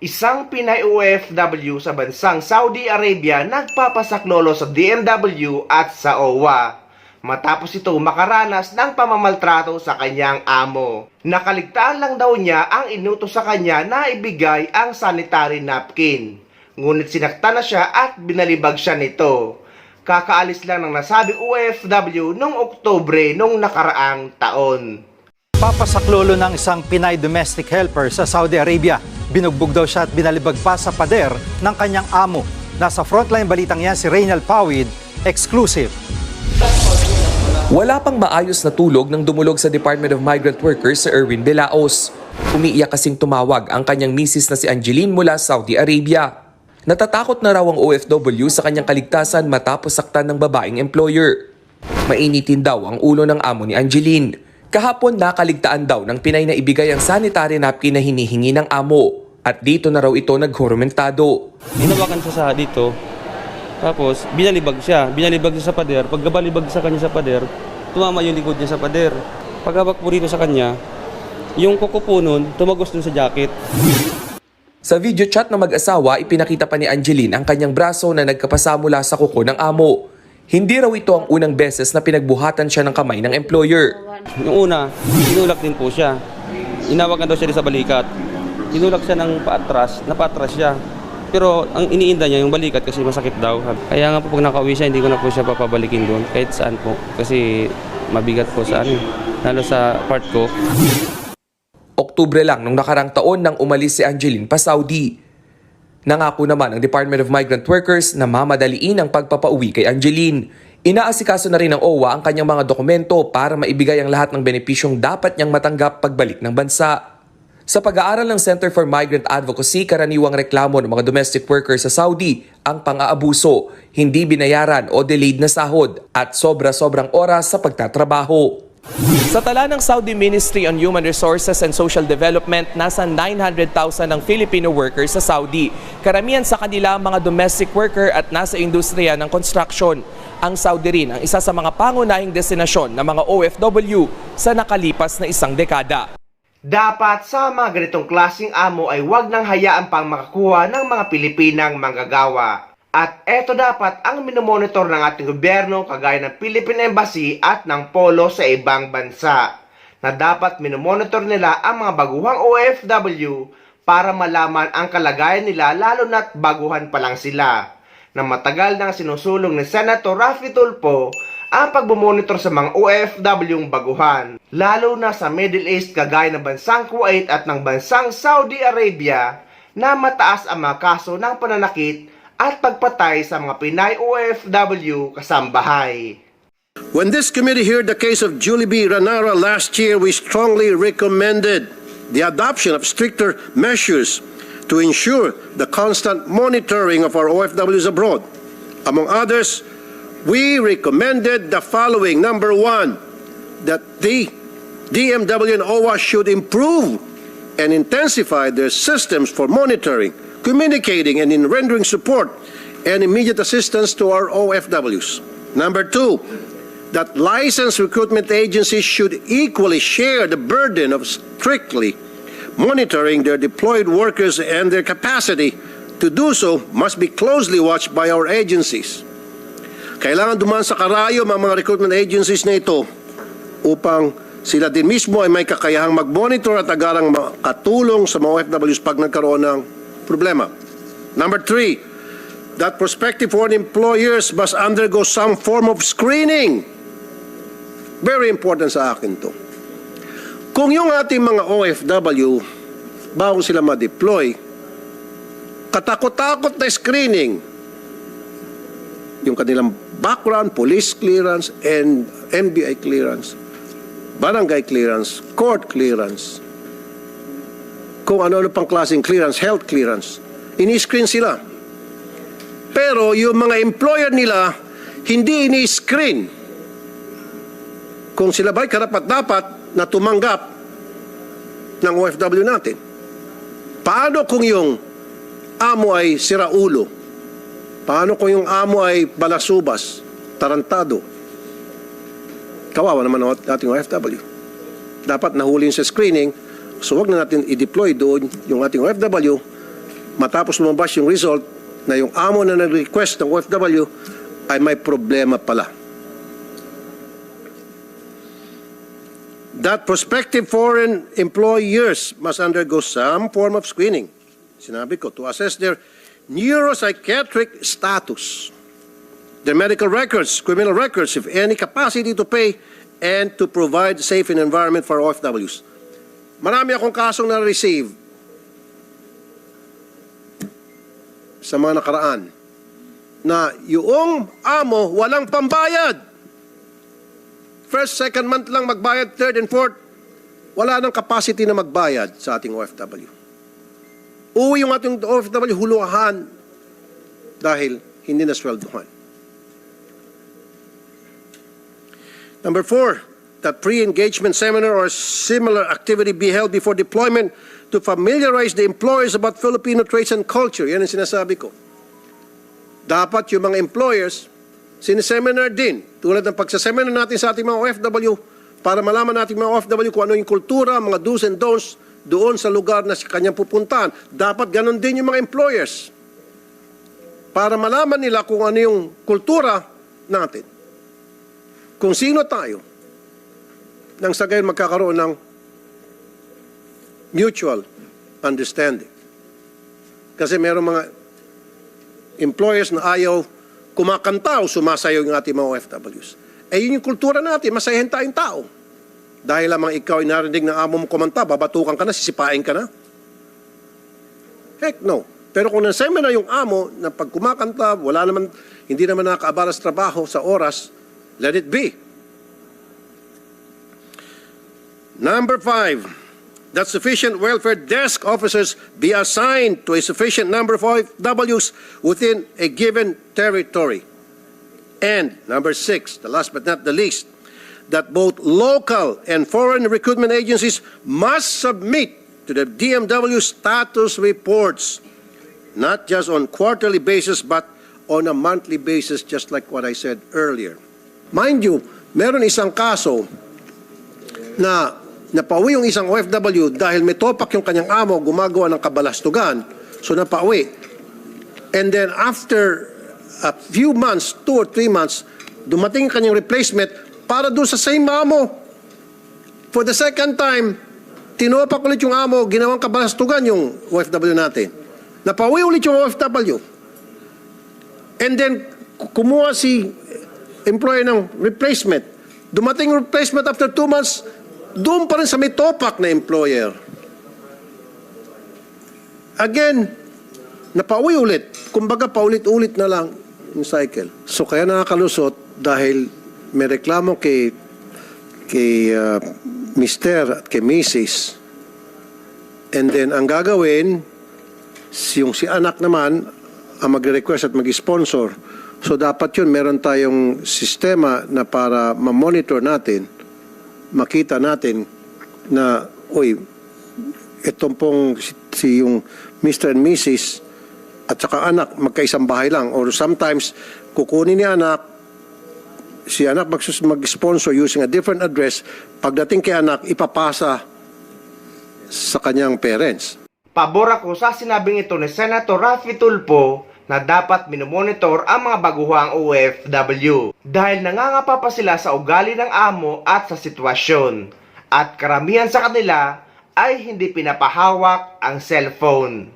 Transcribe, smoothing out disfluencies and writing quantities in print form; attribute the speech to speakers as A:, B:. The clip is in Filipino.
A: Isang Pinay OFW sa bansang Saudi Arabia nagpapasaklolo sa DMW at sa OWA matapos ito makaranas ng pamamaltrato sa kanyang amo. Nakaligtaan lang daw niya ang inutos sa kanya na ibigay ang sanitary napkin. Ngunit sinaktan na siya at binalibag siya nito. Kakaalis lang ng nasabing OFW noong Oktubre nung nakaraang taon.
B: Papasaklolo ng isang Pinay domestic helper sa Saudi Arabia. Binugbog daw siya at binalibag pa sa pader ng kanyang amo. Nasa frontline balitang yan si Reynald Pawid, exclusive.
C: Wala pang maayos na tulog nang dumulog sa Department of Migrant Workers sa Erwin Belaos. Umiiyak kasing tumawag ang kanyang misis na si Angeline mula Saudi Arabia. Natatakot na raw ang OFW sa kanyang kaligtasan matapos saktan ng babaeng employer. Mainitin daw ang ulo ng amo ni Angeline. Kahapon nakaligtaan daw ng Pinay na ibigay ang sanitary napkin na hinihingi ng amo. At dito na raw ito naghurumentado.
D: Hinawakan siya sa dito. Tapos binalibag siya sa pader. Pagkabalibag sa kanya sa pader, tumama yung likod niya sa pader. Paghawak po rito sa kanya, yung kuko po nun, tumagos dun sa jacket.
C: Sa video chat ng mag-asawa, ipinakita pa ni Angeline ang kanyang braso na nagkapasa mula sa kuko ng amo. Hindi raw ito ang unang beses na pinagbuhatan siya ng kamay ng employer.
D: Yung una, tinulak din po siya. Inawakan daw siya sa balikat. Tinulak siya ng paatras, napatras siya. Pero ang iniinda niya yung balikat kasi masakit daw. Kaya nga po pag nakauwi siya, hindi ko na po siya papabalikin doon kahit saan po. Kasi mabigat po sa lalo sa part ko.
C: Oktubre lang nung nakarang taon nang umalis si Angeline pa Saudi. Nangako naman ang Department of Migrant Workers na mamadaliin ang pagpapauwi kay Angeline. Inaasikaso na rin ng OWA ang kanyang mga dokumento para maibigay ang lahat ng benepisyong dapat niyang matanggap pagbalik ng bansa. Sa pag-aaral ng Center for Migrant Advocacy, karaniwang reklamo ng mga domestic workers sa Saudi ang pang-aabuso, hindi binayaran o delayed na sahod at sobra-sobrang oras sa pagtatrabaho. Sa tala ng Saudi Ministry on Human Resources and Social Development, nasa 900,000 ang Filipino workers sa Saudi. Karamihan sa kanila mga domestic worker at nasa industriya ng construction. Ang Saudi rin ang isa sa mga pangunahing destinasyon ng mga OFW sa nakalipas na isang dekada.
A: Dapat sa mga ganitong klaseng amo ay huwag nang hayaan pang makakuha ng mga Pilipinang manggagawa. At eto dapat ang minomonitor ng ating gobyerno kagaya ng Philippine Embassy at ng Polo sa ibang bansa. Na dapat minomonitor nila ang mga baguhang OFW para malaman ang kalagayan nila lalo na't baguhan pa lang sila. Na matagal nang sinusulong ni Senator Raffy Tulfo ang pagbumonitor sa mga OFW baguhan. Lalo na sa Middle East kagaya ng bansang Kuwait at ng bansang Saudi Arabia na mataas ang mga kaso ng pananakit at pagpatay sa mga Pinay OFW kasambahay.
E: When this committee heard the case of Julie B. Ranara last year, we strongly recommended the adoption of stricter measures to ensure the constant monitoring of our OFWs abroad. Among others, we recommended the following. Number one, that the DMW and OWA should improve and intensify their systems for monitoring, communicating, and in rendering support and immediate assistance to our OFWs. Number two, that licensed recruitment agencies should equally share the burden of strictly monitoring their deployed workers, and their capacity to do so must be closely watched by our agencies. Kailangan dumaan sa karayom ang mga recruitment agencies na ito upang sila din mismo ay may kakayahang mag-monitor at agarang makatulong sa mga OFWs pag nagkaroon ng problema. Number three, that prospective foreign employers must undergo some form of screening. Very important sa akin to. Kung yung ating mga OFW, bago sila ma-deploy, katakot-takot na screening, yung kanilang background, police clearance, and NBI clearance, barangay clearance, court clearance, kung ano-ano pang klaseng clearance, health clearance, ini-screen sila. Pero yung mga employer nila, hindi ini-screen kung sila ba'y karapat-dapat na tumanggap ng OFW natin. Paano kung yung amo ay siraulo? Paano kung yung amo ay balasubas, tarantado? Kawawa naman ang ating OFW. Dapat nahulin sa screening, so wag na natin i-deploy doon yung ating OFW matapos lumabas yung result na yung amo na nag-request ng OFW ay may problema pala. That prospective foreign employers must undergo some form of screening, sinabi ko, to assess their neuropsychiatric status, their medical records, criminal records, if any capacity to pay, and to provide safe environment for OFWs. Marami akong kasong na-receive sa mga nakaraan na yung amo walang pambayad. First, second month lang magbayad, third and fourth, wala nang capacity na magbayad sa ating OFW. Uwi yung ating OFW huluhan dahil hindi na sweldohan. Number 4, that pre-engagement seminar or similar activity be held before deployment to familiarize the employers about Filipino traits and culture. Yan ang sinasabi ko. Dapat yung mga employers, sineseminar din, tulad ng pagsaseminar natin sa ating mga OFW, para malaman natin mga OFW kung ano yung kultura, mga do's and don'ts doon sa lugar na kanyang pupuntahan. Dapat ganun din yung mga employers. Para malaman nila kung ano yung kultura natin. Kung sino tayo, nang sa gayon magkakaroon ng mutual understanding. Kasi meron mga employers na ayaw kumakanta o sumasayaw yung ating mga OFWs. Eh yun yung kultura natin, masayahin tayong tao. Dahil lamang ikaw ay narinig ng amo mo kumanta, babatukan ka na, sisipain ka na. Heck no. Pero kung nasemina yung amo na pag kumakanta, wala naman, hindi naman nakakaabala sa trabaho, sa oras, let it be. Number 5, that sufficient welfare desk officers be assigned to a sufficient number of OFWs within a given territory. And number 6, the last but not the least, that both local and foreign recruitment agencies must submit to the DMW status reports, not just on quarterly basis but on a monthly basis, just like what I said earlier. Mind you, meron isang kaso na napauwi yung isang OFW dahil may topak yung kanyang amo, gumagawa ng kabalastugan, so napauwi. And then after a few months, 2 or 3 months, dumating yung kanyang replacement para doon sa same amo. For the second time, tinopak ulit yung amo, ginawang kabalastugan yung OFW natin. Napauwi ulit yung OFW. And then, kumuha si employer ng replacement. Dumating yung replacement after 2 months, doon pa rin sa may topak na employer. Again, napauwi ulit. Kumbaga, paulit-ulit na lang yung cycle. So, kaya nakakalusot dahil may reklamo kay Mr. at kay Mrs. And then, ang gagawin, yung si anak naman, ang magre-request at mag-sponsor. So, dapat yun, meron tayong sistema na para ma-monitor natin, makita natin na, uy, itong pong si yung Mr. and Mrs. at saka anak, magkaisang bahay lang. Or sometimes, kukunin ni anak, si anak mag-sponsor using a different address. Pagdating kay anak, ipapasa sa kanyang parents.
A: Pabor ako sa sinabing ito ni Senator Raffy Tulfo na dapat minomonitor ang mga baguhang OFW dahil nangangapa pa sila sa ugali ng amo at sa sitwasyon at karamihan sa kanila ay hindi pinapahawak ang cellphone.